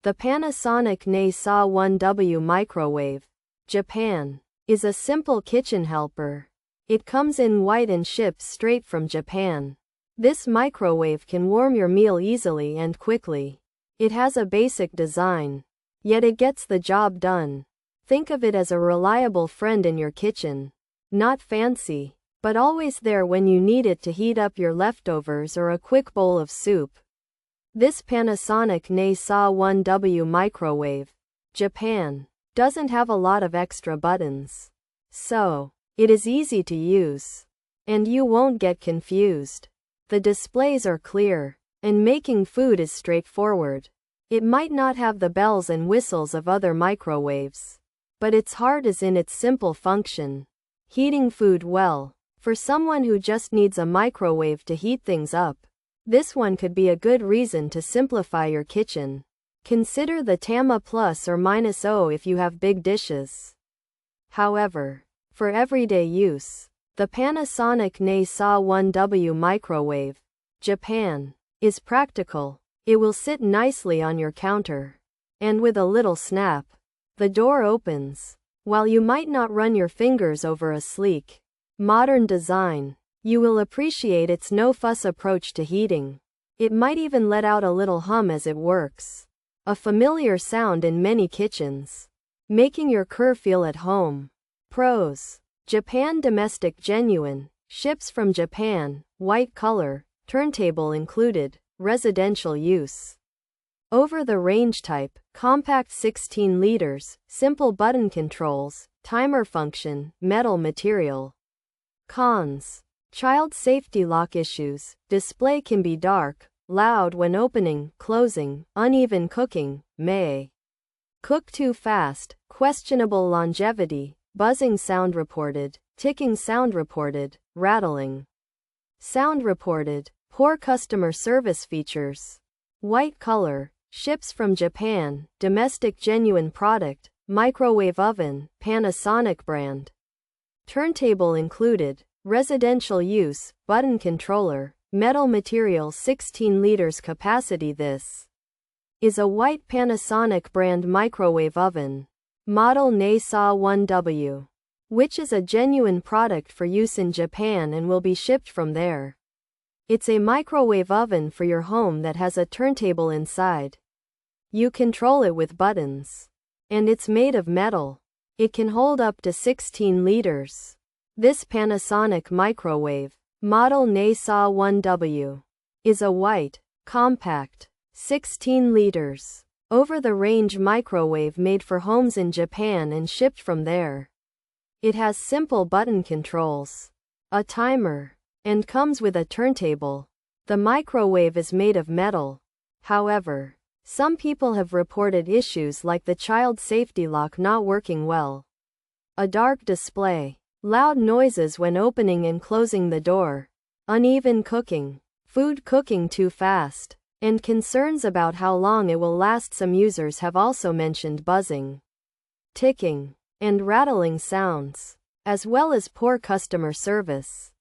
The Panasonic NE-SA1-W Microwave, Japan, is a simple kitchen helper. It comes in white and ships straight from Japan. This microwave can warm your meal easily and quickly. It has a basic design, yet it gets the job done. Think of it as a reliable friend in your kitchen. Not fancy, but always there when you need it to heat up your leftovers or a quick bowl of soup. This Panasonic NE-SA1-W Microwave, Japan, doesn't have a lot of extra buttons. So, it is easy to use. And you won't get confused. The displays are clear, and making food is straightforward. It might not have the bells and whistles of other microwaves, but its heart is in its simple function. Heating food well. For someone who just needs a microwave to heat things up, this one could be a good reason to simplify your kitchen. Consider the Tama Plus or -0 if you have big dishes. However, for everyday use, the Panasonic NE-SA1-W Microwave, Japan, is practical. It will sit nicely on your counter. And with a little snap, the door opens. While you might not run your fingers over a sleek, modern design, you will appreciate its no-fuss approach to heating. It might even let out a little hum as it works. A familiar sound in many kitchens, making your curve feel at home. Pros: Japan domestic genuine, ships from Japan, white color, turntable included, residential use. Over-the-range type, compact 16 liters, simple button controls, timer function, metal material. Cons: child safety lock issues, display can be dark, loud when opening, closing, uneven cooking, may cook too fast, questionable longevity, buzzing sound reported, ticking sound reported, rattling sound reported, poor customer service features. White color, ships from Japan, domestic genuine product, microwave oven, Panasonic brand. Turntable included, residential use, button controller, metal material 16 liters capacity. This is a white Panasonic brand microwave oven. Model NE-SA1-W, which is a genuine product for use in Japan and will be shipped from there. It's a microwave oven for your home that has a turntable inside. You control it with buttons. And it's made of metal. It can hold up to 16 liters. This Panasonic microwave, model NE-SA1-W, is a white, compact, 16 liters, over-the-range microwave made for homes in Japan and shipped from there. It has simple button controls, a timer, and comes with a turntable. The microwave is made of metal. However, some people have reported issues like the child safety lock not working well, a dark display, loud noises when opening and closing the door, uneven cooking, food cooking too fast, and concerns about how long it will last. Some users have also mentioned buzzing, ticking, and rattling sounds, as well as poor customer service.